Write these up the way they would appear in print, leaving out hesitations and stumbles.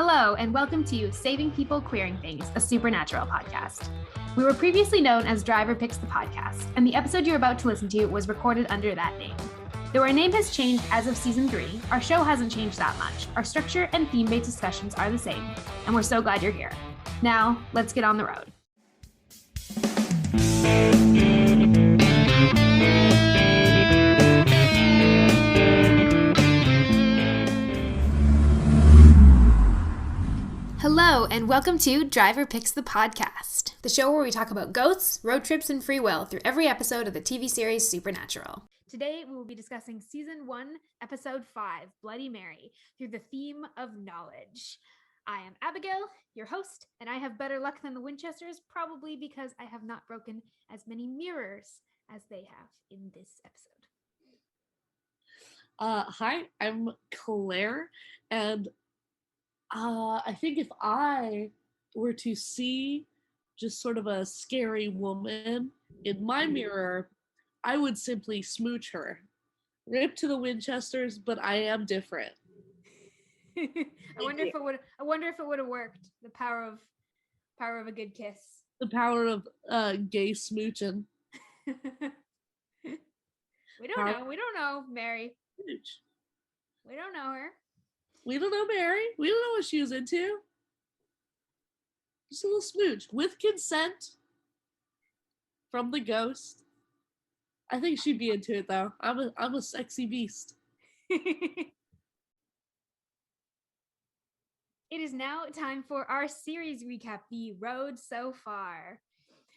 Hello, and welcome to Saving People Queering Things, a supernatural podcast. We were previously known as Driver Picks the Podcast, and the episode you're about to listen to was recorded under that name. Though our name has changed as of season 3, our show hasn't changed that much. Our structure and theme-based discussions are the same, and we're so glad you're here. Now, let's get on the road. Hello, and welcome to Driver Picks the Podcast, the show where we talk about ghosts, road trips, and free will through every episode of the TV series Supernatural. Today, we will be discussing Season 1, Episode 5, Bloody Mary, through the theme of knowledge. I am Abigail, your host, and I have better luck than the Winchesters, probably because I have not broken as many mirrors as they have in this episode. Hi, I'm Claire, and I think if I were to see just sort of a scary woman in my mirror, I would simply smooch her. Rip to the Winchesters, but I am different. I wonder if it would have worked. The power of a good kiss. The power of gay smooching. We don't know Mary. Smooch. We don't know her. We don't know Mary. We don't know what she was into. Just a little smooch with consent from the ghost. I think she'd be into it though. I'm a sexy beast. It is now time for our series recap, The Road So Far.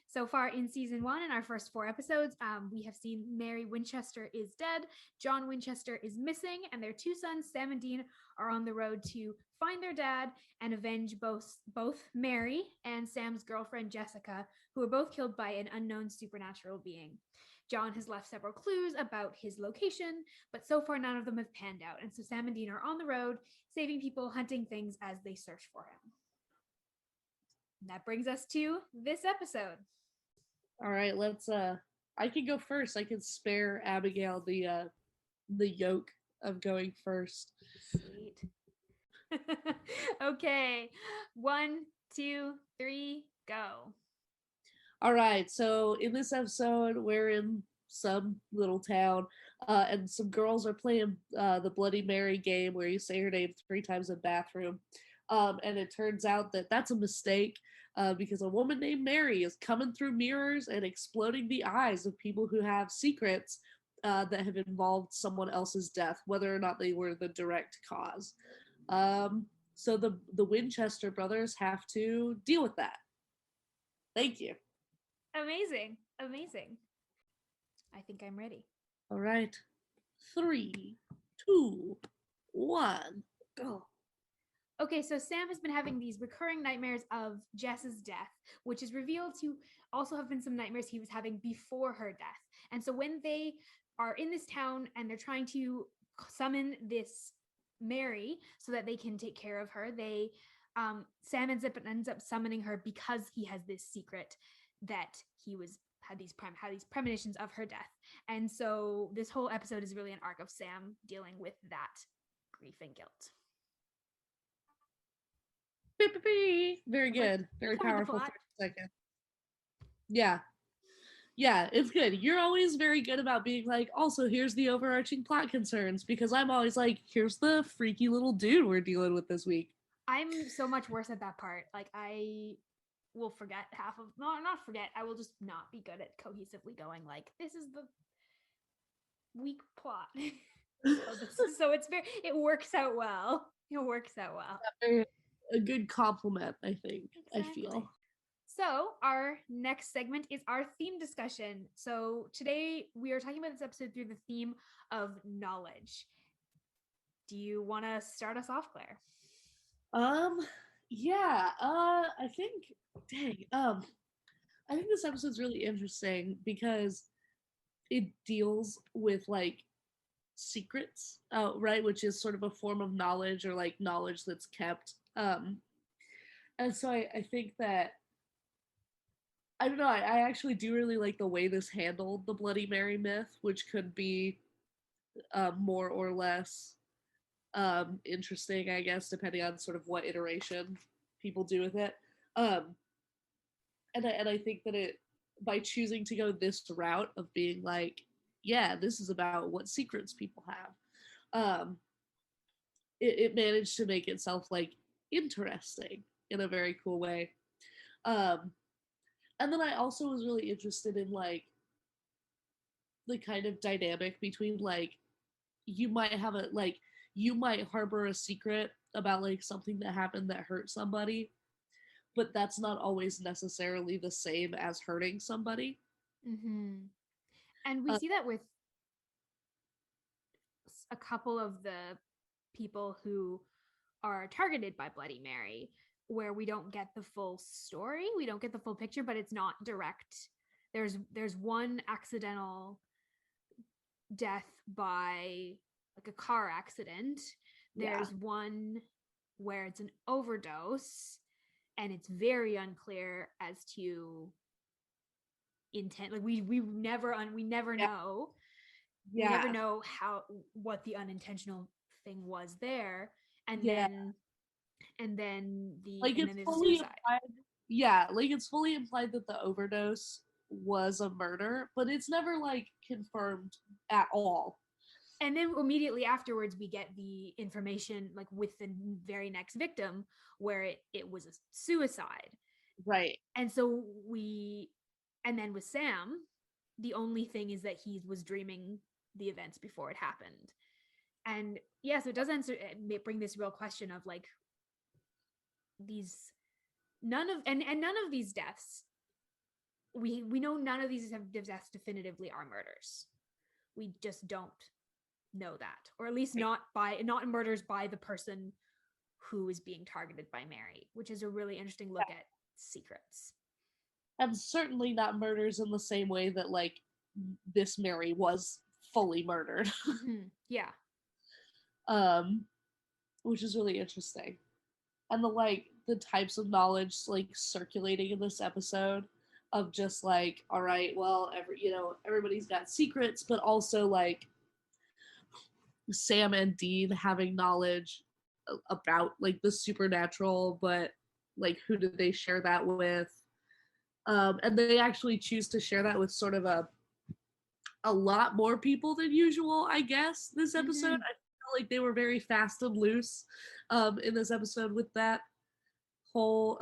So far in season 1, in our first 4 episodes, we have seen Mary Winchester is dead, John Winchester is missing, and their 2 sons, Sam and Dean, are on the road to find their dad and avenge both Mary and Sam's girlfriend, Jessica, who were both killed by an unknown supernatural being. John has left several clues about his location, but so far none of them have panned out, and so Sam and Dean are on the road, saving people, hunting things as they search for him. And that brings us to this episode. All right, let's I can go first. I can spare Abigail the yoke of going first. Sweet. Okay. 1, 2, 3, go. All right, so in this episode, we're in some little town, and some girls are playing the Bloody Mary game where you say her name 3 times in the bathroom. And it turns out that that's a mistake because a woman named Mary is coming through mirrors and exploding the eyes of people who have secrets that have involved someone else's death, whether or not they were the direct cause. So the Winchester brothers have to deal with that. Thank you. Amazing. I think I'm ready. All right. 3, 2, 1, go. Okay, so Sam has been having these recurring nightmares of Jess's death, which is revealed to also have been some nightmares he was having before her death. And so when they are in this town and they're trying to summon this Mary so that they can take care of her, Sam ends up summoning her because he has this secret that he had these premonitions of her death. And so this whole episode is really an arc of Sam dealing with that grief and guilt. Very good. Very powerful 30 seconds. Yeah, it's good. You're always very good about being like, also, here's the overarching plot concerns, because I'm always like, here's the freaky little dude we're dealing with this week. I'm so much worse at that part. Like, I will forget not forget. I will just not be good at cohesively going, like, this is the weak plot. So it works out well. A good compliment, I think. Exactly. I feel. So our next segment is our theme discussion. So today we are talking about this episode through the theme of knowledge. Do you want to start us off, Claire? Yeah. I think this episode's really interesting because it deals with like secrets, right, which is sort of a form of knowledge, or like knowledge that's kept. And so I think that, I don't know, I actually do really like the way this handled the Bloody Mary myth, which could be more or less interesting, I guess, depending on sort of what iteration people do with it. Um, and I think that it, by choosing to go this route of being like, yeah, this is about what secrets people have, it managed to make itself like interesting in a very cool way. Um, and then I also was really interested in like the kind of dynamic between like you might have a like you might harbor a secret about like something that happened that hurt somebody, but that's not always necessarily the same as hurting somebody. Mm-hmm. And we Uh, see that with a couple of the people who are targeted by Bloody Mary, where we don't get the full story, we don't get the full picture, but it's not direct. There's one accidental death by like a car accident. yeah, There's one where it's an overdose, and it's very unclear as to intent. Like we never yeah, know. We never yeah, know how what the unintentional thing was there. And yeah. then Like it's there's a fully suicide. implied. Yeah, like it's fully implied that the overdose was a murder, but it's never like confirmed at all. And then immediately afterwards we get the information like with the very next victim where it was a suicide. Right. And so we and then with Sam, the only thing is that he was dreaming the events before it happened. And yeah, so it does answer bring this real question of like these none of and none of these deaths, we know none of these deaths definitively are murders. We just don't know that, or at least Right. not murders by the person who is being targeted by Mary, which is a really interesting look at secrets. And certainly not murders in the same way that like this Mary was fully murdered. Mm-hmm. Yeah. um which is really interesting. And the like the types of knowledge like circulating in this episode of just like, all right, well, everybody's got secrets, but also like Sam and Dean having knowledge about like the supernatural, but like who do they share that with? And they actually choose to share that with sort of a lot more people than usual, I guess, this episode. Mm-hmm. I felt like they were very fast and loose in this episode with that whole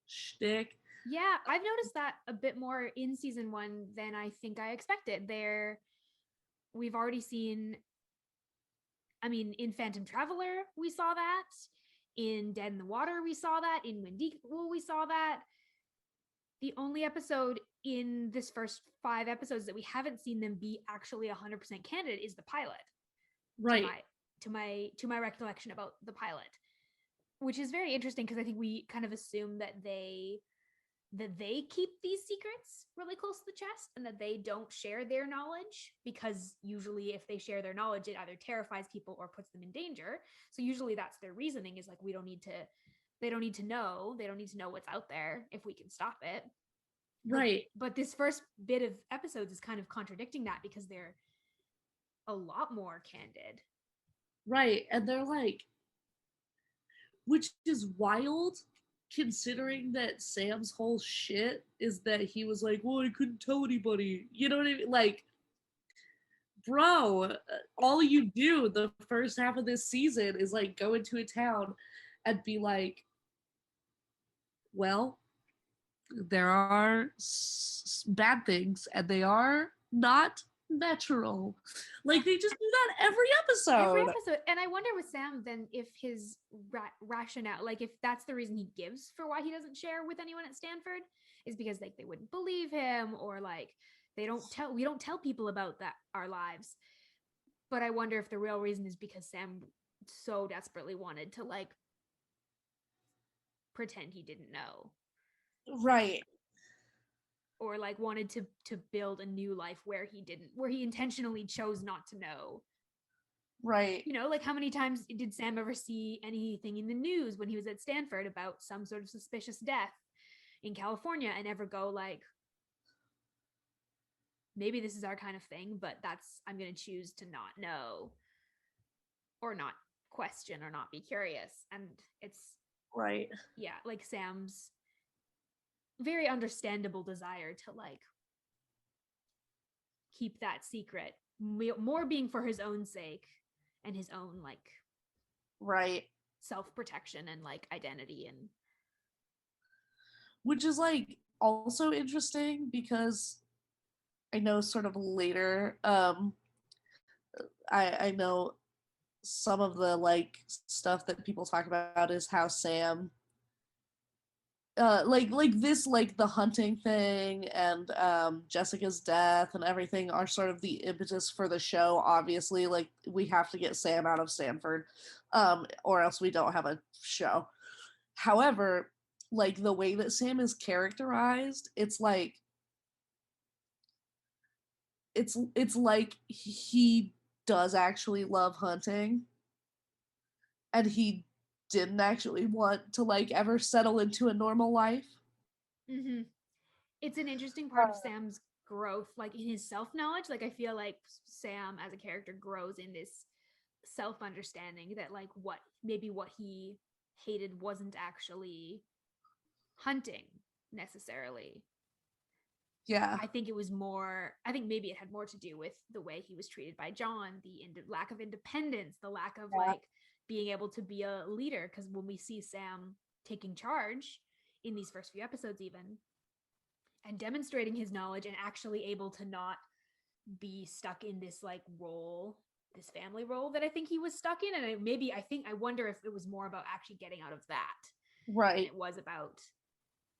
shtick. Yeah, I've noticed that a bit more in season one than I think I expected. We've already seen, I mean, in Phantom Traveler, we saw that. In Dead in the Water, we saw that. In Wendigo, we saw that. The only episode in this first 5 episodes that we haven't seen them be actually 100% candid is the pilot. To Right. my recollection about the pilot, which is very interesting because I think we kind of assume that they keep these secrets really close to the chest and that they don't share their knowledge, because usually if they share their knowledge it either terrifies people or puts them in danger. So usually that's their reasoning, is like they don't need to know what's out there if we can stop it. but Right. but this first bit of episodes is kind of contradicting that because they're a lot more candid. Right. And they're like, which is wild considering that Sam's whole shit is that he was like, well, I couldn't tell anybody. You know what I mean? Like, bro, all you do the first half of this season is like go into a town and be like, well, there are bad things and they are not natural. Like they just do that every Every episode. episode. And I wonder with Sam then if his rationale, like if that's the reason he gives for why he doesn't share with anyone at Stanford, is because like they wouldn't believe him, or like we don't tell people about that our lives. But I wonder if the real reason is because Sam so desperately wanted to like pretend he didn't know, Right. or like wanted to build a new life where he intentionally chose not to know. Right. Like how many times did Sam ever see anything in the news when he was at Stanford about some sort of suspicious death in California and ever go like, maybe this is our kind of thing, but I'm going to choose to not know. or not question or not be curious. And it's, Right. yeah, like Sam's very understandable desire to like keep that secret, more being for his own sake and his own like Right. self-protection and like identity. And Which is like also interesting because I know sort of later, I know some of the like stuff that people talk about is how Sam like this, like the hunting thing and Jessica's death and everything are sort of the impetus for the show. Obviously, like we have to get Sam out of Stanford, or else we don't have a show. However, like the way that Sam is characterized, it's like it's like he does actually love hunting, and he didn't actually want to like ever settle into a normal life. mm-hmm. It's an interesting part of Sam's growth, like in his self-knowledge. Like I feel like Sam as a character grows in this self-understanding that like what he hated wasn't actually hunting necessarily. Yeah. I think it was more, I think maybe it had more to do with the way he was treated by John, the lack of independence, the lack of Yeah. like being able to be a leader. Because when we see Sam taking charge in these first few episodes, even, and demonstrating his knowledge and actually able to not be stuck in this like role, this family role that I think he was stuck in. And I wonder if it was more about actually getting out of that than Right. it was about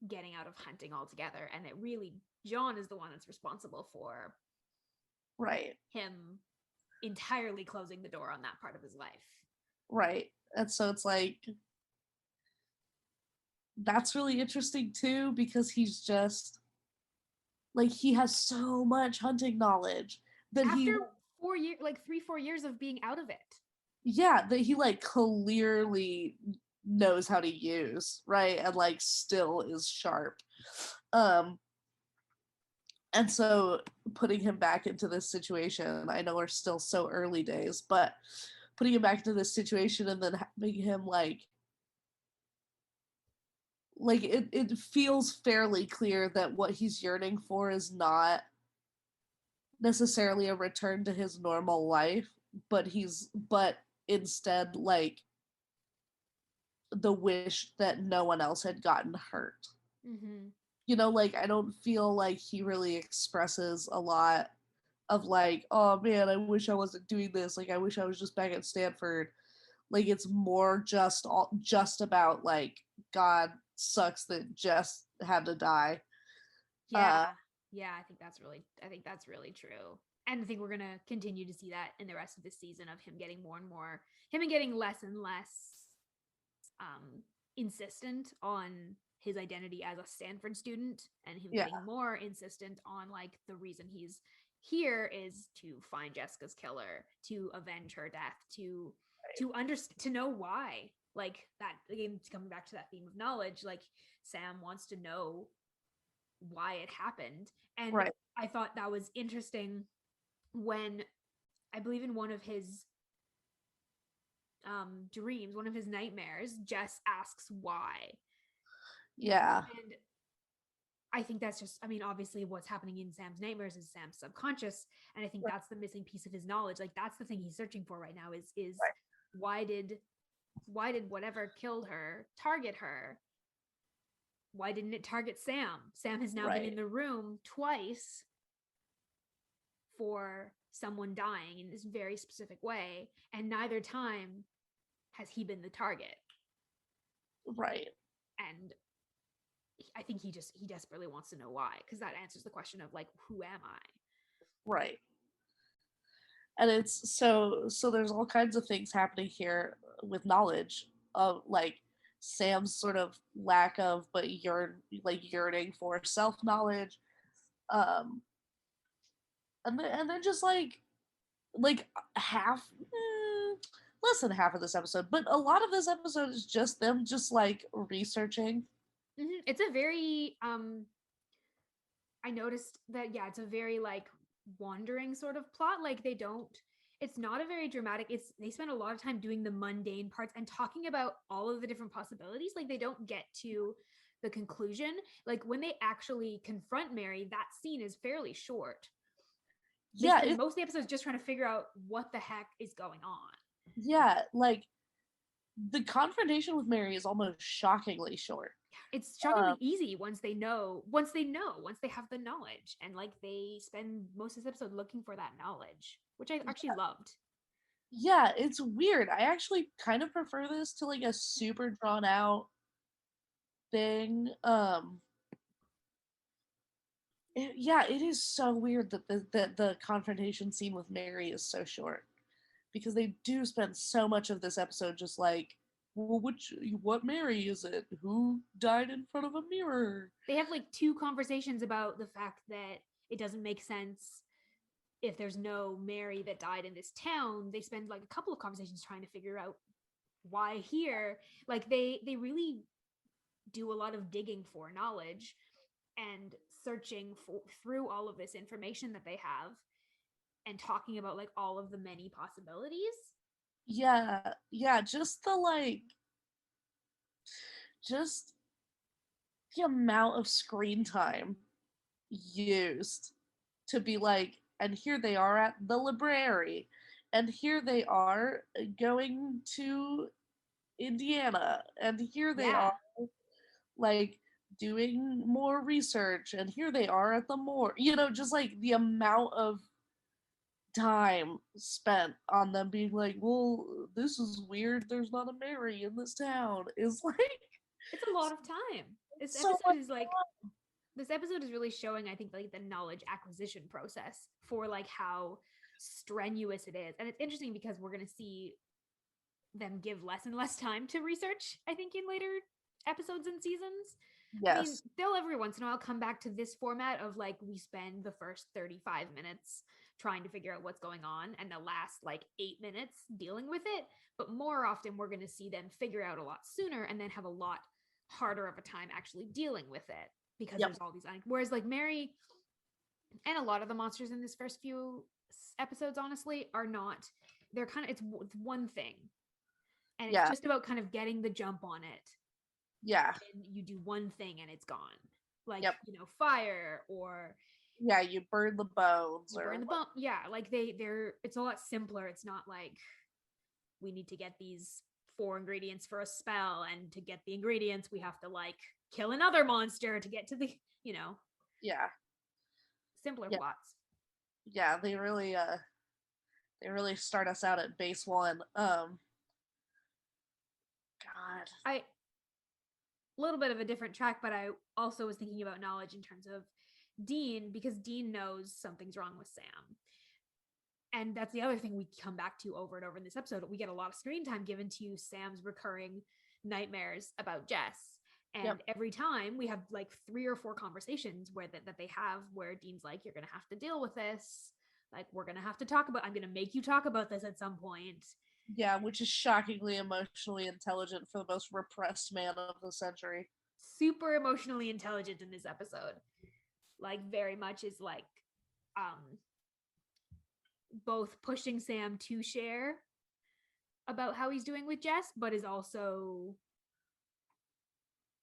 getting out of hunting altogether. And it really, John is the one that's responsible for Right. him entirely closing the door on that part of his life. Right. And so it's like that's really interesting too because he's just like he has so much hunting knowledge that After he 4 years, like 3-4 years of being out of it. yeah, that he like clearly knows how to use, right? And like still is sharp. Um and so putting him back into this situation, I know we're still so early days, but putting him back into this situation and then making him like it feels fairly clear that what he's yearning for is not necessarily a return to his normal life, but instead like the wish that no one else had gotten hurt. Mm-hmm. You know, like I don't feel like he really expresses a lot of like, oh man, I wish I wasn't doing this. Like I wish I was just back at Stanford. Like it's more just about like God sucks that Jess had to die. Yeah. Yeah, I think that's really true. And I think we're gonna continue to see that in the rest of this season of him getting more and more, him and getting less and less insistent on his identity as a Stanford student, and him Yeah. getting more insistent on like the reason he's here is to find Jessica's killer, to avenge her death, to understand, to know why. Like that again, coming back to that theme of knowledge, like Sam wants to know why it happened. And Right. I thought that was interesting when I believe in one of his dreams, one of his nightmares, Jess asks why. Yeah. And I think that's just, I mean, obviously what's happening in Sam's nightmares is Sam's subconscious. And I think Right. that's the missing piece of his knowledge. Like that's the thing he's searching for right now is Right. why did whatever killed her target her? Why didn't it target Sam? Sam has now been in Right. the room twice for someone dying in this very specific way, and neither time has he been the target. Right. And I think he desperately wants to know why, because that answers the question of like, who am I? Right. And it's so there's all kinds of things happening here with knowledge of like Sam's sort of lack of but yearning for self knowledge, um and then just like half less than half of this episode, but a lot of this episode is just them just like researching. Mm-hmm. It's a very I noticed that, yeah, it's a very like wandering sort of plot. Like they don't, it's not a very dramatic, it's they spend a lot of time doing the mundane parts and talking about all of the different possibilities. Like they don't get to the conclusion. Like when they actually confront Mary, that scene is fairly short. They Yeah, spend most of the episodes just trying to figure out what the heck is going on. yeah, like the confrontation with Mary is almost shockingly short. It's shockingly easy once they know, once they have the knowledge, and like they spend most of this episode looking for that knowledge, which I actually loved. Yeah, it's weird. I actually kind of prefer this to like a super drawn out thing. Yeah, it is so weird that the confrontation scene with Mary is so short because they do spend so much of this episode just like, well, what Mary is it? Who died in front of a mirror? They have like two conversations about the fact that it doesn't make sense if there's no Mary that died in this town. They spend like a couple of conversations trying to figure out why here. Like they really do a lot of digging for knowledge and searching through all of this information that they have and talking about like all of the many possibilities. Yeah, yeah, just the like, just the amount of screen time used to be like, and here they are at the library, and here they are going to Indiana, and here they Yeah. are like doing more research, and here they are at the more, just like the amount of time spent on them being like, well, this is weird, there's not a Mary in this town, is like It's a lot of time. This so episode much. is like this episode is really showing, I think, like the knowledge acquisition process for like how strenuous it is. And it's interesting because we're going to see them give less and less time to research, I think, in later episodes and seasons. I mean, Yes. they'll every once in a while come back to this format of like we spend the first 35 minutes trying to figure out what's going on and the last like 8 minutes dealing with it. But more often, we're going to see them figure out a lot sooner and then have a lot harder of a time actually dealing with it because Yep. there's all these. Whereas like Mary and a lot of the monsters in this first few episodes, honestly, are not. They're kind of it's one thing, and it's Yeah. just about kind of getting the jump on it. Yeah. And you do one thing and it's gone, like Yep. fire, or Yeah, you burn the bones you or burn the bone. Yeah, like they're it's a lot simpler. It's not like we need to get these 4 ingredients for a spell, and to get the ingredients we have to like kill another monster to get to the yeah. simpler Yeah. plots. Yeah, they really start us out at base one. God. I little bit of a different track, but I also was thinking about knowledge in terms of Dean, because Dean knows something's wrong with Sam. And that's the other thing we come back to over and over in this episode. We get a lot of screen time given to Sam's recurring nightmares about Jess. And Yep. every time we have like 3 or 4 conversations where that they have where Dean's like, you're going to have to deal with this. Like, we're going to have to talk about, I'm going to make you talk about this at some point. Yeah, which is shockingly emotionally intelligent for the most repressed man of the century. Super emotionally intelligent in this episode. Like, very much is like, both pushing Sam to share about how he's doing with Jess, but is also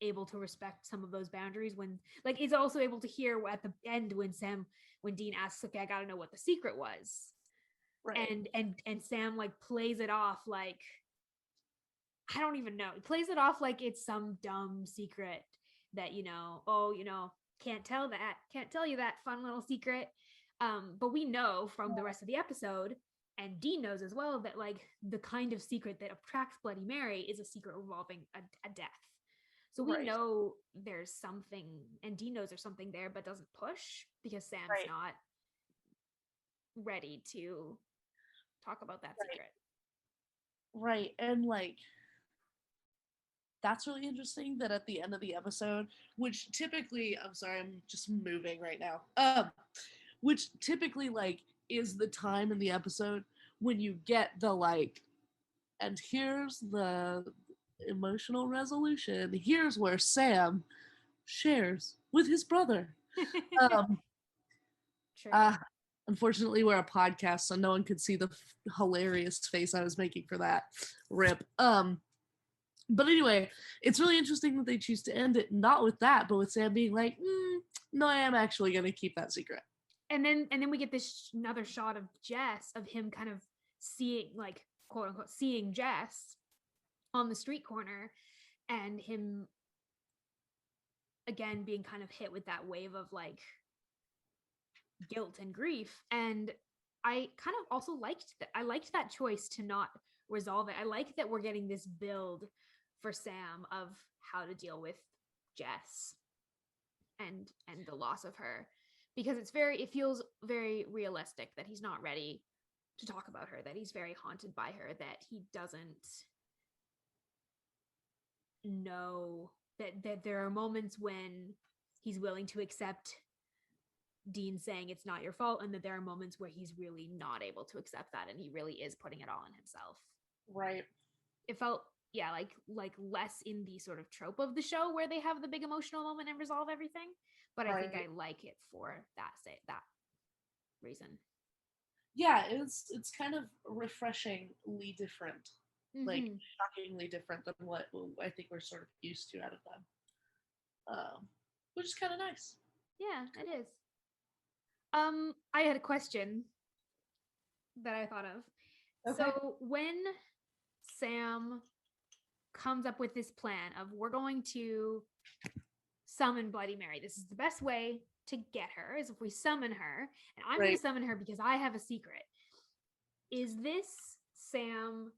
able to respect some of those boundaries when like is also able to hear at the end when Dean asks, okay, I gotta know what the secret was. Right. And Sam like plays it off like I don't even know. He plays it off like it's some dumb secret that, can't tell you that fun little secret. But we know from the rest of the episode, and Dean knows as well, that like the kind of secret that attracts Bloody Mary is a secret involving a death. So we know there's something, and Dean knows there's something there, but doesn't push because Sam's not ready to talk about that secret. Right. And like, that's really interesting that at the end of the episode, which typically, I'm sorry, I'm just moving right now. Which typically like is the time in the episode when you get the like, and here's the emotional resolution. Here's where Sam shares with his brother. um True. Unfortunately, we're a podcast, so no one could see the hilarious face I was making for that. Rip. But anyway, it's really interesting that they choose to end it not with that, but with Sam being like, no, I am actually going to keep that secret. And then we get this another shot of Jess, of him kind of seeing, like, quote unquote, seeing Jess on the street corner, and him again being kind of hit with that wave of like guilt and grief. And I kind of also liked that. I liked that choice to not resolve it. I like that we're getting this build for Sam of how to deal with Jess and the loss of her, because it feels very realistic that he's not ready to talk about her, that he's very haunted by her, that he doesn't know that there are moments when he's willing to accept Dean saying it's not your fault, and that there are moments where he's really not able to accept that, and he really is putting it all on himself. Right. It felt, yeah, like less in the sort of trope of the show where they have the big emotional moment and resolve everything, but I think I like it for that reason. Yeah, it's kind of refreshingly different, like shockingly different than what I think we're sort of used to out of them, which is kind of nice. Yeah, it is. I had a question that I thought of. Okay. So when Sam comes up with this plan of, we're going to summon Bloody Mary, this is the best way to get her, is if we summon her, and I'm going to summon her because I have a secret. Is this Sam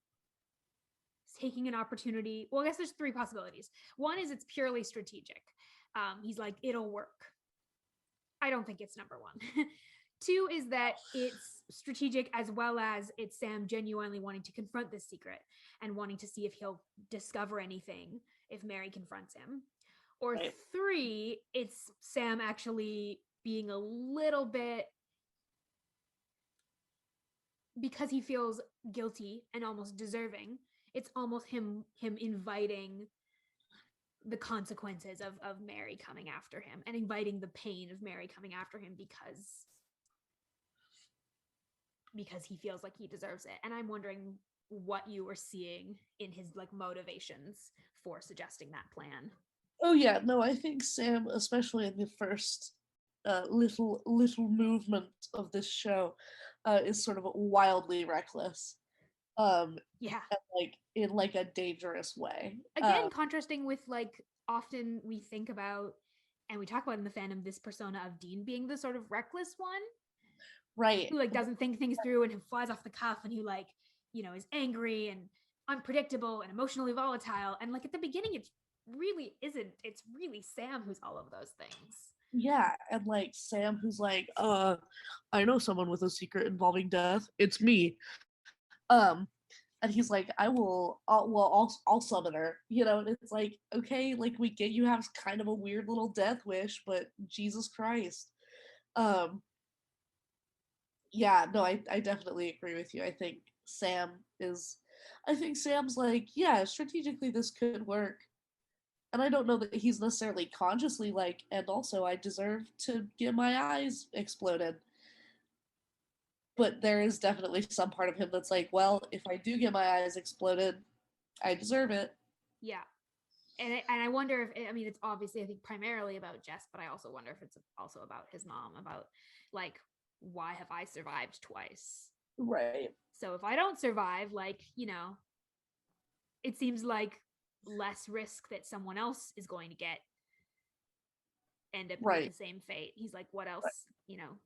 taking an opportunity? Well, I guess there's three possibilities. One is it's purely strategic. He's like, it'll work. I don't think it's number one. Two is that it's strategic, as well as it's Sam genuinely wanting to confront this secret and wanting to see if he'll discover anything if Mary confronts him. Or three, it's Sam actually being a little bit, because he feels guilty and almost deserving, it's almost him inviting the consequences of Mary coming after him, and inviting the pain of Mary coming after him because he feels like he deserves it. And I'm wondering what you were seeing in his like motivations for suggesting that plan. Oh yeah, no, I think Sam, especially in the first little movement of this show, is sort of wildly reckless. Yeah, and, like in like a dangerous way. Again, contrasting with like often we think about and we talk about in the fandom this persona of Dean being the sort of reckless one, right? Who like doesn't think things through and who flies off the cuff, and who like, you know, is angry and unpredictable and emotionally volatile. And like at the beginning, it really isn't. It's really Sam who's all of those things. Yeah, and like Sam who's like, I know someone with a secret involving death. It's me. And he's like, I'll summon her, you know. And it's like, okay, like we get you have kind of a weird little death wish, but Jesus Christ. Yeah, no, I definitely agree with you. I think Sam's like, yeah, strategically this could work. And I don't know that he's necessarily consciously like, and also I deserve to get my eyes exploded. But there is definitely some part of him that's like, well, if I do get my eyes exploded, I deserve it. Yeah. And I wonder if, I mean, it's obviously, I think, primarily about Jess, but I also wonder if it's also about his mom, about like, why have I survived twice? Right. So if I don't survive, like, you know, it seems like less risk that someone else is going to end up with the same fate. He's like, what else, you know?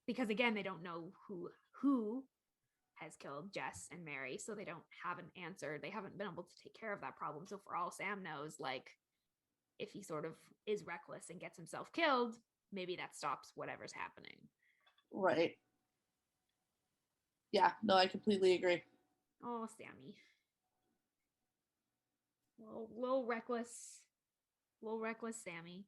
Because again, they don't know who has killed Jess and Mary, so they don't have an answer. They haven't been able to take care of that problem. So for all Sam knows, like, if he sort of is reckless and gets himself killed, maybe that stops whatever's happening. Right. Yeah, no, I completely agree. Oh, Sammy. Little reckless Sammy.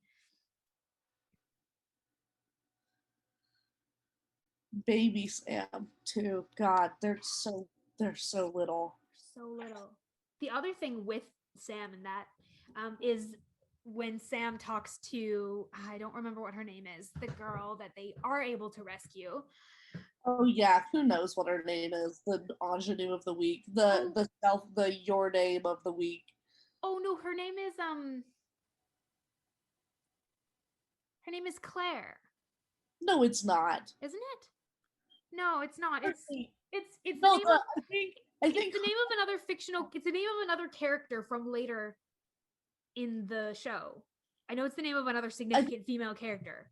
Baby Sam too. God, they're so little. So little. The other thing with Sam and that is when Sam talks to, I don't remember what her name is, the girl that they are able to rescue. Oh yeah, who knows what her name is? The ingenue of the week, Oh, the your name of the week. oh no, her name is Claire, No, it's not. isn't it? No, it's not. It's the No, name of I it's think the name of another fictional. It's the name of another character from later in the show. I know it's the name of another I significant female character.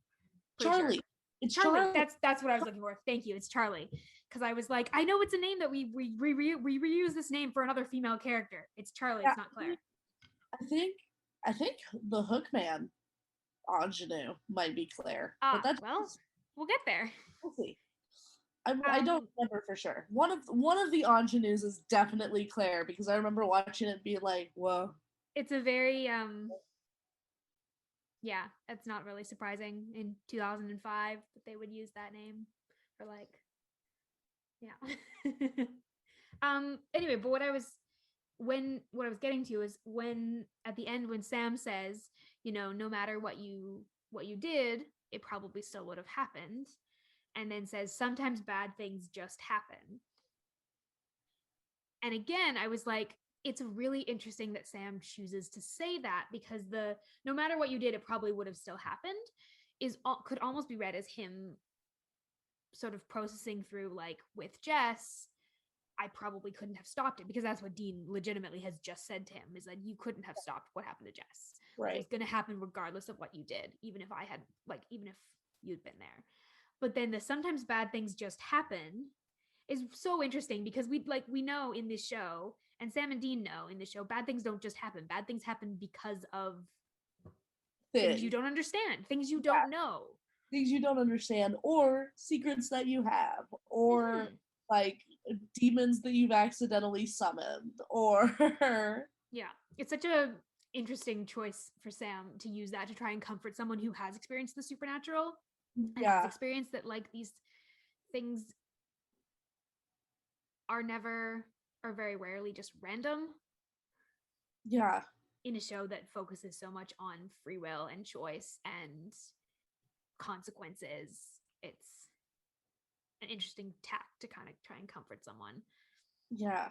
Pretty sure. Charlie. It's Charlie. Charlie. That's what I was looking for. Thank you. It's Charlie. Because I was like, I know it's a name that we reuse this name for another female character. It's Charlie. Yeah, It's not Claire. I think I think the Hookman ingenue might be Claire, but Ah, that's well, we'll get there. we'll see. I don't Um, remember for sure. One of the ingenues is definitely Claire because I remember watching it and being like, "Whoa." it's a very yeah, it's not really surprising in 2005 that they would use that name for like yeah. Anyway, but what I was getting to is when at the end when Sam says, you know, no matter what you did, it probably still would have happened, and then says sometimes bad things just happen. And again, I was like, it's really interesting that Sam chooses to say that because the no matter what you did, it probably would have still happened is could almost be read as him sort of processing through like with Jess, I probably couldn't have stopped it because that's what Dean legitimately has just said to him is that you couldn't have stopped what happened to Jess. Like, Right. it's going to happen regardless of what you did, even if I had like even if you'd been there. But then the sometimes bad things just happen is so interesting because we know in this show and Sam and Dean know in this show bad things don't just happen. Bad things happen because of things you Thing. don't understand, things you Yeah. don't know. Things you don't understand or secrets that you have or Mm-hmm. like demons that you've accidentally summoned or Yeah, it's such a interesting choice for Sam to use that to try and comfort someone who has experienced the supernatural and has yeah, experienced that like these things are never or very rarely just random yeah, in a show that focuses so much on free will and choice and consequences. It's an interesting tack to kind of try and comfort someone. yeah,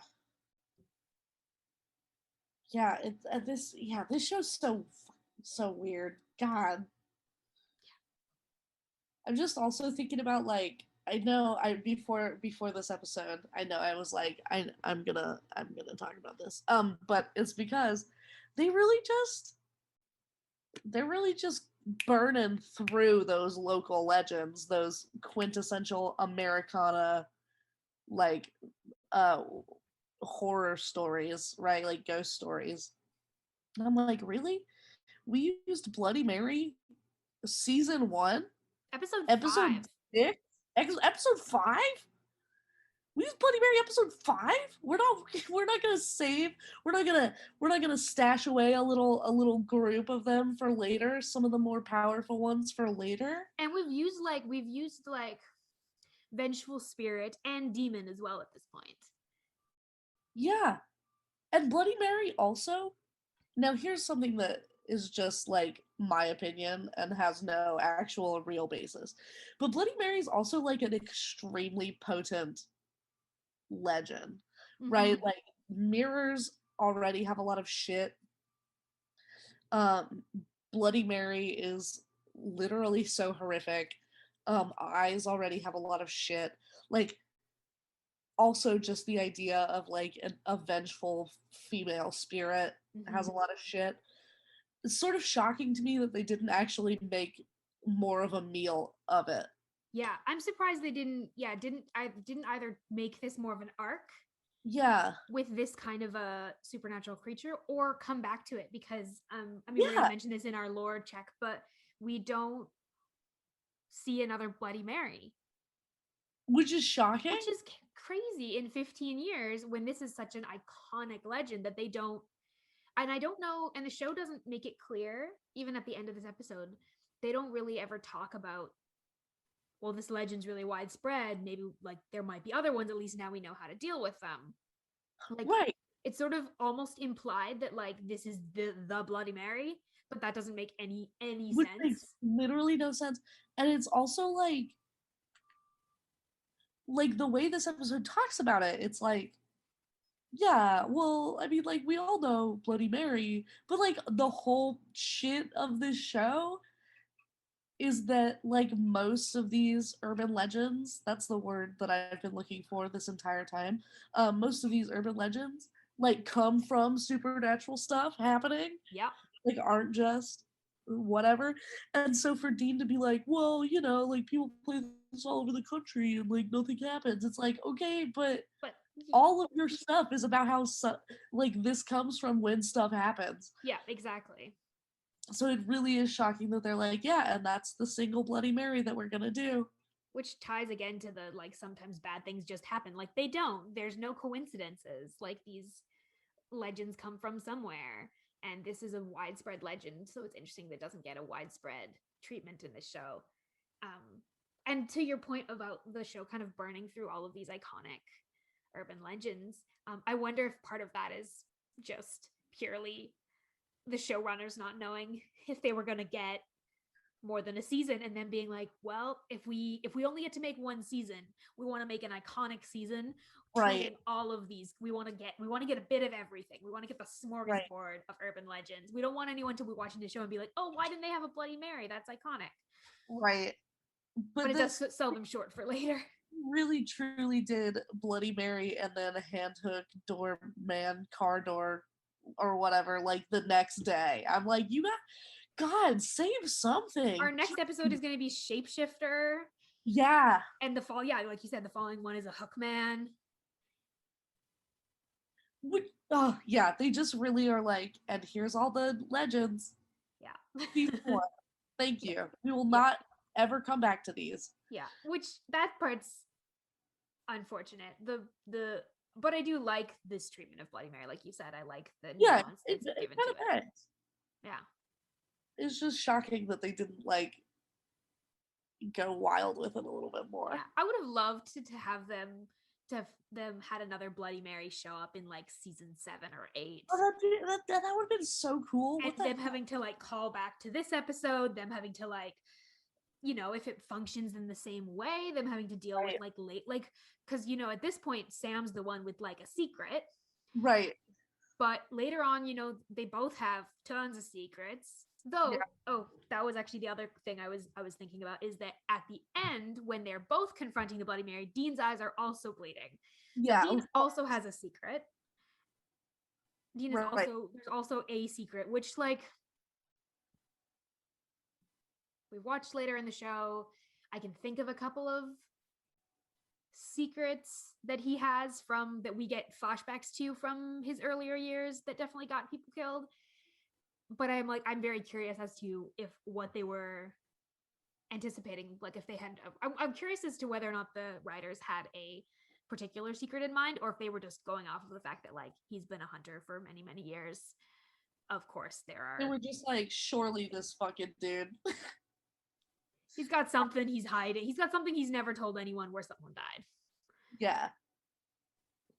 yeah. It's this yeah, this show's so weird. God, I'm just also thinking about like I know I before this episode I know I was like I'm gonna talk about this but it's because they really just they're really just burning through those local legends, those quintessential Americana like uh horror stories, right? Like ghost stories. And I'm like, really? We used Bloody Mary season 1, Episode episode 5. 6, episode 5? We use Bloody Mary episode 5? We're not gonna save we're not gonna stash away a little group of them for later, some of the more powerful ones for later. And we've used like vengeful spirit and demon as well at this point. Yeah. And Bloody Mary also. Now here's something that is just like my opinion and has no actual real basis. But Bloody Mary is also like an extremely potent legend, Mm-hmm. right? Like mirrors already have a lot of shit. Um, Bloody Mary is literally so horrific. Eyes already have a lot of shit. Like also just the idea of like a vengeful female spirit has Mm-hmm. a lot of shit. It's sort of shocking to me that they didn't actually make more of a meal of it. Yeah, I'm surprised they didn't. Yeah, didn't either make this more of an arc Yeah. with this kind of a supernatural creature, or come back to it because I mean we're gonna Yeah. mention this in our lore check, but we don't see another Bloody Mary, Which is shocking. which is crazy in 15 years when this is such an iconic legend that they don't. And I don't know, and the show doesn't make it clear even at the end of this episode. They don't really ever talk about well, this legend's really widespread. Maybe like there might be other ones. At least now we know how to deal with them. Like Right. it's sort of almost implied that like this is the Bloody Mary, but that doesn't make any Which makes sense. literally no sense. And it's also like the way this episode talks about it, it's like, yeah, well, I mean, like we all know Bloody Mary, but like the whole shit of this show is that like most of these urban legends, that's the word that I've been looking for this entire time. Most of these urban legends like come from supernatural stuff happening, Yep. like aren't just whatever. And so for Dean to be like, well, you know, like people play this all over the country and like nothing happens, it's like, okay, but But all of your stuff is about how like this comes from when stuff happens. yeah, exactly. So it really is shocking that they're like, yeah, and that's the single Bloody Mary that we're gonna do. Which ties again to the like sometimes bad things just happen. Like they don't. There's no coincidences. Like these legends come from somewhere. And this is a widespread legend. So it's interesting that it doesn't get a widespread treatment in the show. And to your point about the show kind of burning through all of these iconic urban legends, I wonder if part of that is just purely the showrunners not knowing if they were going to get more than a season and then being like, well, if we only get to make one season, we want to make an iconic season treating Right. all of these. We want to get a bit of everything. We want to get the Right. smorgasbord of urban legends. We don't want anyone to be watching the show and be like, oh, why didn't they have a Bloody Mary? That's iconic. Right. But But it this does sell them short for later. really truly did Bloody Mary and then a hand hook doorman car door or whatever like the next day. I'm like, you got God, save something. Our next episode is going to be Shapeshifter. Yeah. And like you said, the following one is a Hookman. Oh, yeah, they just really are like, and here's all the legends. Yeah. Season one. Thank you. We will Yeah. not ever come back to these. Yeah, which that part's unfortunate. But I do like this treatment of Bloody Mary. Like you said, I like the nuance that's given to it. Yeah. It's just shocking that they didn't like go wild with it a little bit more. Yeah, I would have loved to have them had another Bloody Mary show up in like season 7 or 8. Oh, that would have been so cool. And them having to like call back to this episode, them having to like, if it functions in the same way, them having to deal with like late, like, because at this point Sam's the one with like a secret, right? But later on, they both have tons of secrets. Though, that was actually the other thing I was thinking about is that at the end, when they're both confronting the Bloody Mary, Dean's eyes are also bleeding. Yeah, so Dean also has a secret. Dean is there's also a secret, which like we watched later in the show. I can think of a couple of secrets that he has that we get flashbacks to from his earlier years that definitely got people killed. But I'm very curious as to if what they were anticipating, like if they had, I'm curious as to whether or not the writers had a particular secret in mind, or if they were just going off of the fact that like he's been a hunter for many, many years. Of course, they were just like, surely this fucking dude. He's got something he's hiding. He's got something he's never told anyone where someone died. Yeah.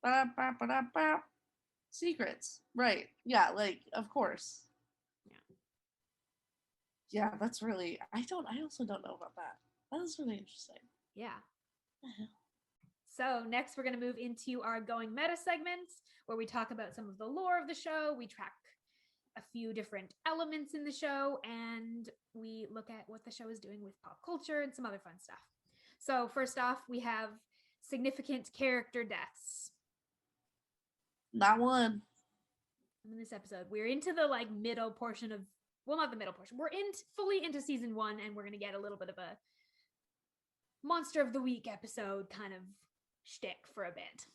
Ba-da-ba-ba-da-ba. Secrets. Right. Yeah, like, of course. Yeah, that's really I also don't know about that. That is really interesting. Yeah. So next we're going to move into our Going Meta segments where we talk about some of the lore of the show. We track a few different elements in the show and we look at what the show is doing with pop culture and some other fun stuff. So first off, we have significant character deaths. Not one. In this episode, we're into the like middle portion of, well, not the middle portion. We're fully into season 1 and we're going to get a little bit of a Monster of the Week episode kind of shtick for a bit.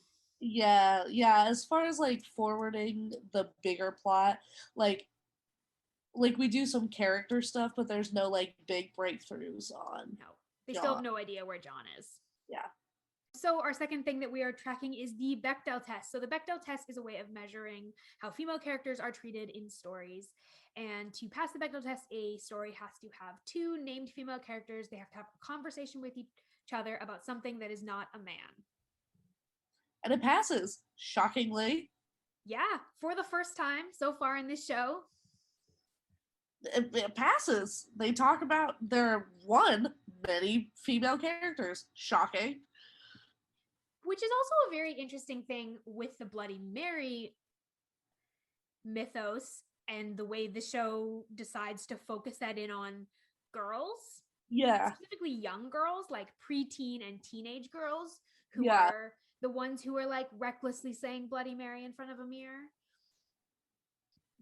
Yeah. As far as like forwarding the bigger plot, like we do some character stuff, but there's no like big breakthroughs on. No, they still have no idea where John is. Yeah. So our second thing that we are tracking is the Bechdel test. So the Bechdel test is a way of measuring how female characters are treated in stories. And to pass the Bechdel test, a story has to have 2 named female characters. They have to have a conversation with each other about something that is not a man. And it passes, shockingly. Yeah, for the first time so far in this show. It passes. They talk about there one many female characters. Shocking. Which is also a very interesting thing with the Bloody Mary mythos and the way the show decides to focus that in on girls, Yeah. specifically young girls, like preteen and teenage girls, who Yeah. are the ones who are like recklessly saying Bloody Mary in front of a mirror.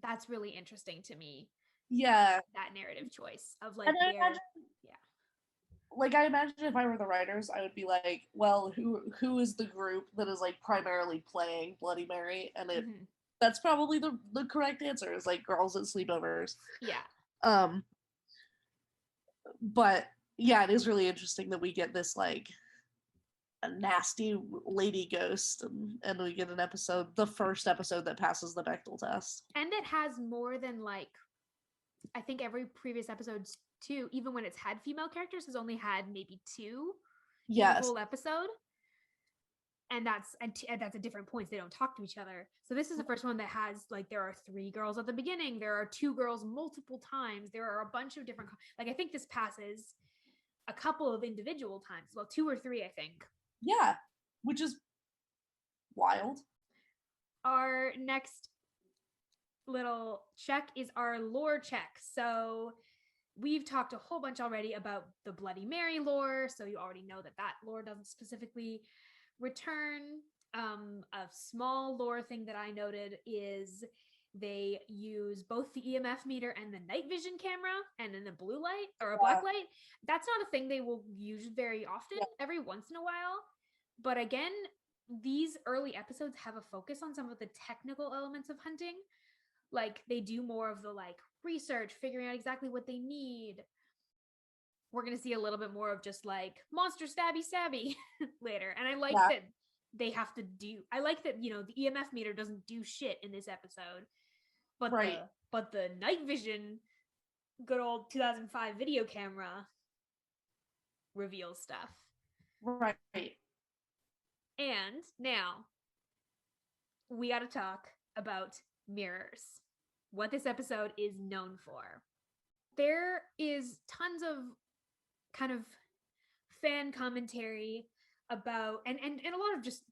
That's really interesting to me. Yeah. That narrative choice of like And I their, imagine, yeah. like, I imagine if I were the writers, I would be like, well, who is the group that is like primarily playing Bloody Mary? And Mm-hmm. that's probably the correct answer is like girls at sleepovers. Yeah. Um, but yeah, it is really interesting that we get this like a nasty lady ghost, and we get an episode, the first episode that passes the Bechdel test. And it has more than like, I think every previous episode's two, even when it's had female characters, has only had maybe two in the whole episode. And that's at different points. They don't talk to each other. So this is the first one that has like there are three girls at the beginning. There are two girls multiple times. There are a bunch of different, like I think this passes a couple of individual times. Well, two or three, I think. Yeah, which is wild. Our next little check is our lore check. So we've talked a whole bunch already about the Bloody Mary lore. So you already know that lore doesn't specifically return. A small lore thing that I noted is they use both the EMF meter and the night vision camera and then a blue light or a black light. That's not a thing they will use very often, every once in a while. But again, these early episodes have a focus on some of the technical elements of hunting. Like they do more of the like research, figuring out exactly what they need. We're going to see a little bit more of just like monster stabby later. And I like that they have to do, I like that, you know, the EMF meter doesn't do shit in this episode, but the night vision, good old 2005 video camera reveals stuff. Right. And now we got to talk about mirrors, what this episode is known for. There is tons of kind of fan commentary about and a lot of just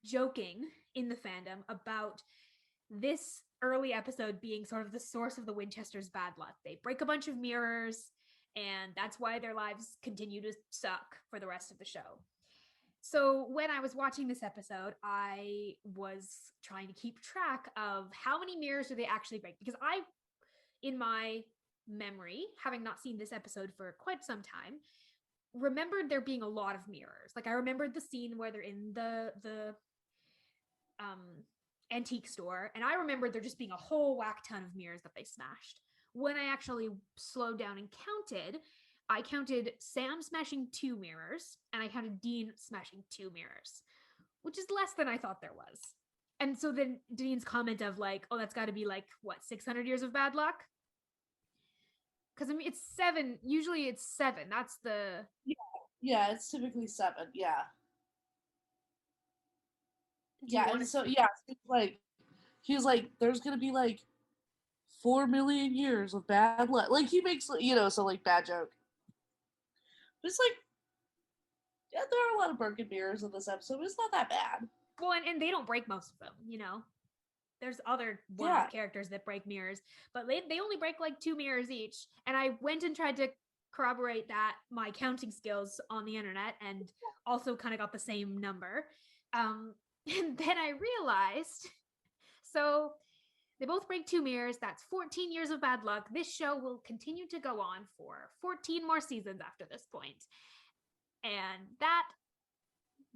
joking in the fandom about this early episode being sort of the source of the Winchesters' bad luck. They break a bunch of mirrors, and that's why their lives continue to suck for the rest of the show. So when I was watching this episode, I was trying to keep track of how many mirrors do they actually break, because I, in my memory, having not seen this episode for quite some time, remembered there being a lot of mirrors. Like I remembered the scene where they're in the antique store, and I remembered there just being a whole whack ton of mirrors that they smashed. When I actually slowed down and counted, I counted Sam smashing 2 mirrors, and I counted Dean smashing 2 mirrors, which is less than I thought there was. And so then Dean's comment of like, oh, that's got to be like, what, 600 years of bad luck? Because I mean, it's 7. Usually it's 7. That's the... Yeah, it's typically 7. Yeah. And so, it's like, he's like, there's going to be like 4 million years of bad luck. Like, he makes, so like, bad joke. But it's like, yeah, there are a lot of broken mirrors in this episode, but it's not that bad. Well, and they don't break most of them, you know? There's other one-off characters that break mirrors, but they only break like 2 mirrors each. And I went and tried to corroborate that my counting skills on the internet, and also kind of got the same number. And then I realized, so they both break 2 mirrors. That's 14 years of bad luck. This show will continue to go on for 14 more seasons after this point. And that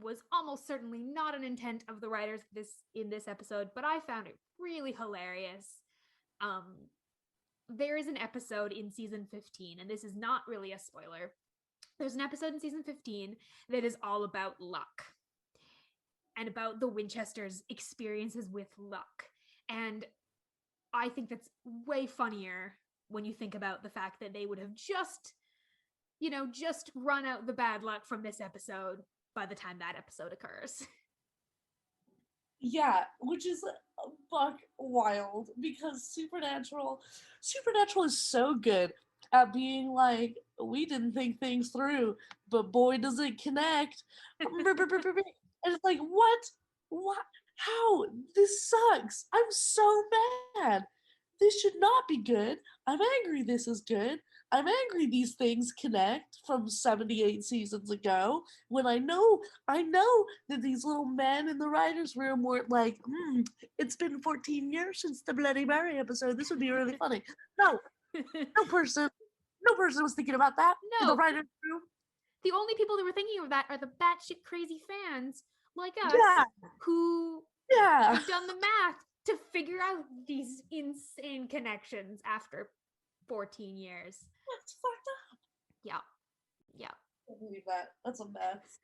was almost certainly not an intent of the writers in this episode, but I found it really hilarious. There is an episode in season 15, and this is not really a spoiler. There's an episode in season 15 that is all about luck and about the Winchesters' experiences with luck. And I think that's way funnier when you think about the fact that they would have just run out the bad luck from this episode by the time that episode occurs. Yeah, which is buck wild because Supernatural is so good at being like, we didn't think things through, but boy does it connect. And it's like, what? What? How? This sucks. I'm so mad. This should not be good. I'm angry this is good. I'm angry these things connect from 78 seasons ago when I know that these little men in the writers' room weren't like, it's been 14 years since the Bloody Mary episode. This would be really funny. No, no person, no person was thinking about that in the No, writers' room. the only people that were thinking of that are the batshit crazy fans like us Yeah, who yeah. have done the math to figure out these insane connections after 14 years. That's fucked up. Yeah. Yeah. I can't believe that. That's a mess.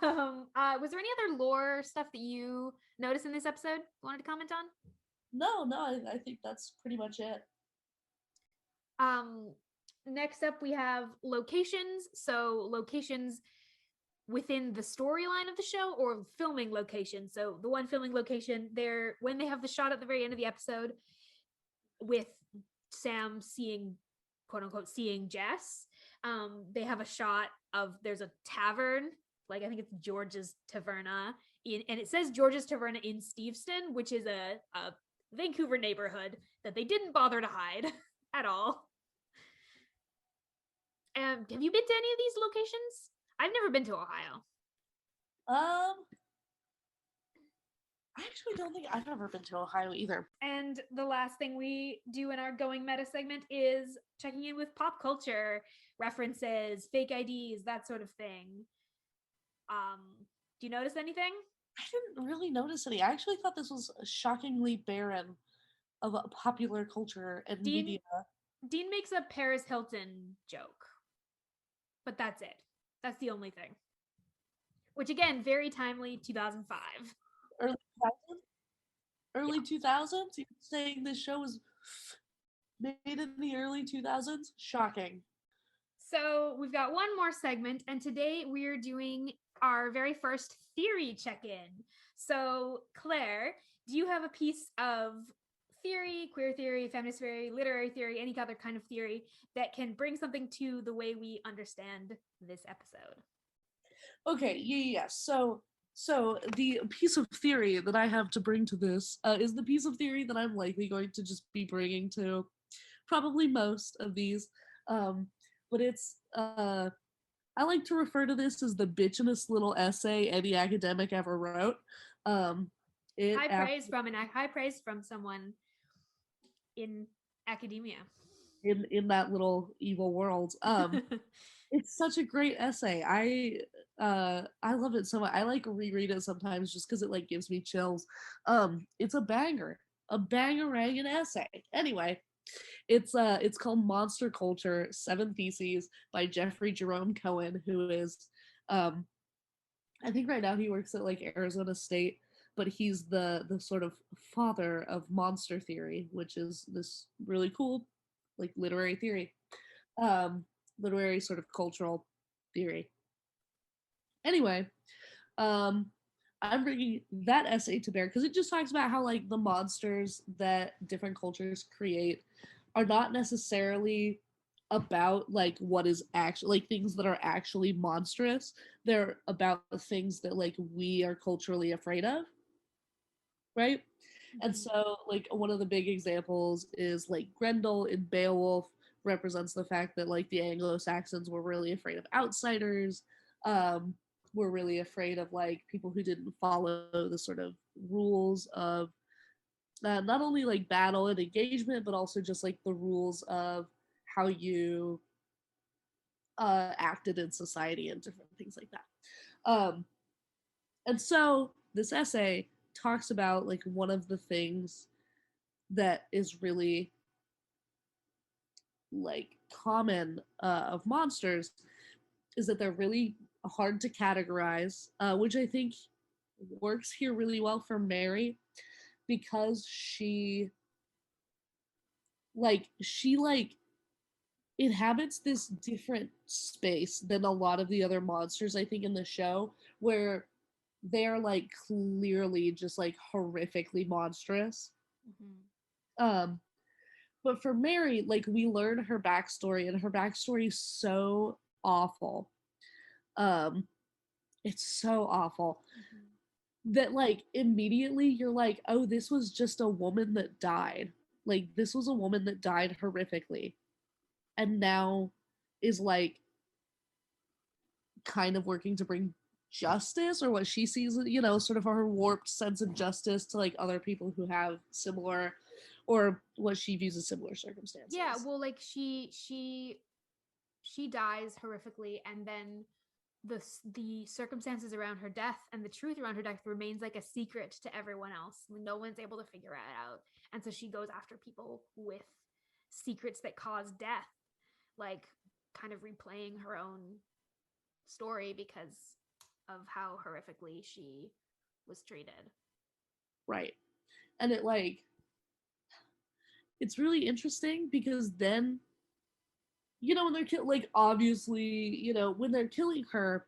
Was there any other lore stuff that you noticed in this episode wanted to comment on? No, I think that's pretty much it. Um, Next up, we have locations. So, locations within the storyline of the show or filming location. So, the one filming location, there, when they have the shot at the very end of the episode with Sam seeing, quote unquote, seeing Jess, they have a shot of there's a tavern, like I think it's George's Taverna, and it says George's Taverna in Steveston, which is a Vancouver neighborhood that they didn't bother to hide at all. Have you been to any of these locations? I've never been to Ohio. Um, I actually don't think I've ever been to Ohio either. And the last thing we do in our Going Meta segment is checking in with pop culture references, fake IDs, that sort of thing. Do you notice anything? I didn't really notice any. I actually thought this was shockingly barren of a popular culture and media. Dean makes a Paris Hilton joke, but that's it. That's the only thing. Which again, very timely, 2005. Early 2000s? Early 2000s? You're saying this show was made in the early 2000s? Shocking. So we've got one more segment, and today we're doing our very first theory check-in. So Claire, do you have a piece of theory, queer theory, feminist theory, literary theory, any other kind of theory that can bring something to the way we understand this episode? Okay, yeah. So the piece of theory that I have to bring to this is the piece of theory that I'm likely going to just be bringing to probably most of these. But it's I like to refer to this as the bitchinest little essay any academic ever wrote. Um, high praise from someone in academia. In that little evil world. It's such a great essay. I love it so much. I like reread it sometimes just because it like gives me chills. It's a banger, a bangerangin essay. Anyway, it's called Monster Culture: Seven Theses by Jeffrey Jerome Cohen, who is I think right now he works at like Arizona State, but he's the sort of father of monster theory, which is this really cool like literary theory. Literary sort of cultural theory. Anyway, um I'm bringing that essay to bear because it just talks about how like the monsters that different cultures create are not necessarily about like what is actually like things that are actually monstrous. They're about the things that like we are culturally afraid of, right? And so like one of the big examples is like Grendel in Beowulf represents the fact that like the Anglo-Saxons were really afraid of outsiders, were really afraid of like people who didn't follow the sort of rules of not only like battle and engagement, but also just like the rules of how you acted in society and different things like that. And so this essay talks about like one of the things that is really like common of monsters is that they're really hard to categorize, which I think works here really well for Mary because she inhabits this different space than a lot of the other monsters I think in the show where they're like clearly just like horrifically monstrous. But for Mary, like we learn her backstory, and her backstory is so awful. It's so awful that like immediately you're like, oh, this was just a woman that died. Like this was a woman that died horrifically, and now is like kind of working to bring justice, or what she sees, you know, sort of her warped sense of justice to like other people who have similar, or what she views as similar circumstances. Yeah, well, like she dies horrifically, and then the circumstances around her death and the truth around her death remains like a secret to everyone else. No one's able to figure it out, and so she goes after people with secrets that cause death, like kind of replaying her own story because of how horrifically she was treated. Right. And it like, it's really interesting because then, you know, when they're like obviously, you know, when they're killing her,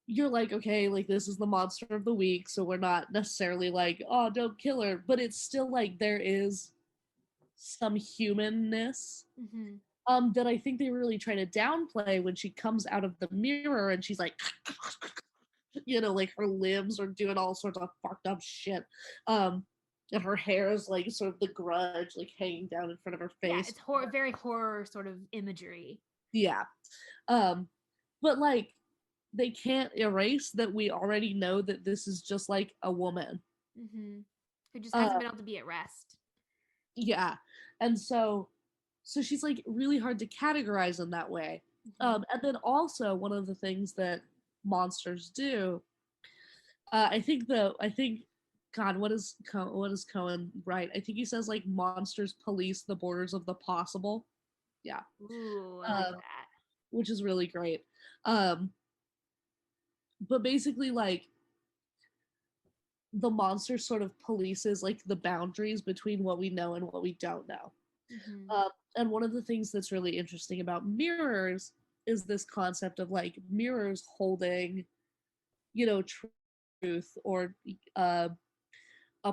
you're like, okay, like this is the monster of the week, so we're not necessarily like, oh, don't kill her, but it's still like there is some humanness that I think they really try to downplay when she comes out of the mirror and she's like, you know, like her limbs are doing all sorts of fucked up shit. And her hair is like sort of the grudge, like hanging down in front of her face. Yeah, it's very horror sort of imagery. Yeah. But like, they can't erase that we already know that this is just like a woman. Who just hasn't been able to be at rest. Yeah. And so she's like really hard to categorize in that way. And then also one of the things that monsters do, I think God, what is Cohen right? I think he says like monsters police the borders of the possible. Yeah. Ooh, I like that. Which is really great. But basically like the monster sort of polices like the boundaries between what we know and what we don't know. And one of the things that's really interesting about mirrors is this concept of like mirrors holding, you know, truth or a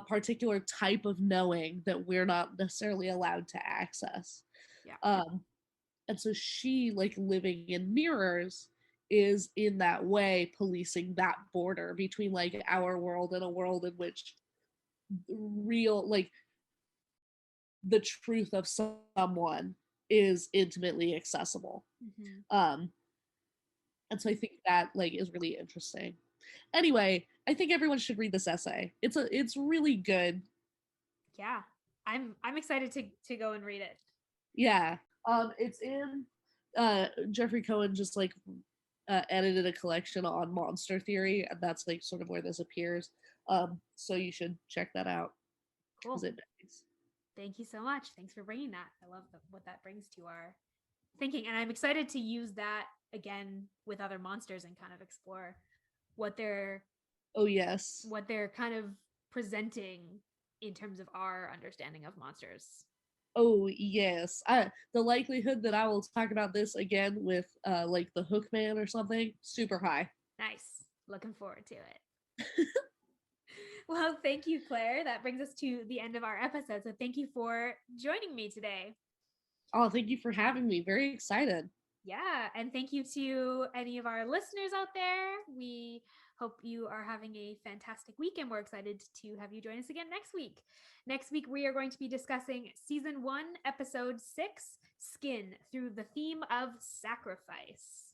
particular type of knowing that we're not necessarily allowed to access. Yeah. And so she, like living in mirrors, is in that way policing that border between like our world and a world in which real, like the truth of someone is intimately accessible. And so I think that like is really interesting. Anyway, I think everyone should read this essay. It's really good. Yeah. I'm excited to go and read it. Yeah. It's in Jeffrey Cohen just like edited a collection on monster theory, and that's like sort of where this appears. So you should check that out. Cool. Thank you so much. Thanks for bringing that. I love what that brings to our thinking, and I'm excited to use that again with other monsters and kind of explore what they're kind of presenting in terms of our understanding of monsters. Oh yes. The likelihood that I will talk about this again with like the Hookman or something, super high. Nice. Looking forward to it. Well, thank you, Claire. That brings us to the end of our episode. So thank you for joining me today. Oh, thank you for having me. Very excited. Yeah, and thank you to any of our listeners out there. We hope you are having a fantastic week, and we're excited to have you join us again next week. Next week, we are going to be discussing Season 1, Episode 6, Skin, through the theme of sacrifice.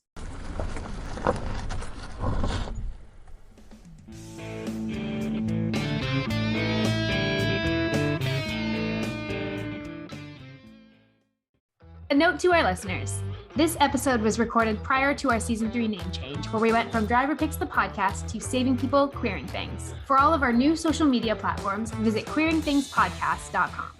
A note to our listeners. This episode was recorded prior to our Season 3 name change, where we went from Driver Picks the Podcast to Saving People, Queering Things. For all of our new social media platforms, visit queeringthingspodcast.com.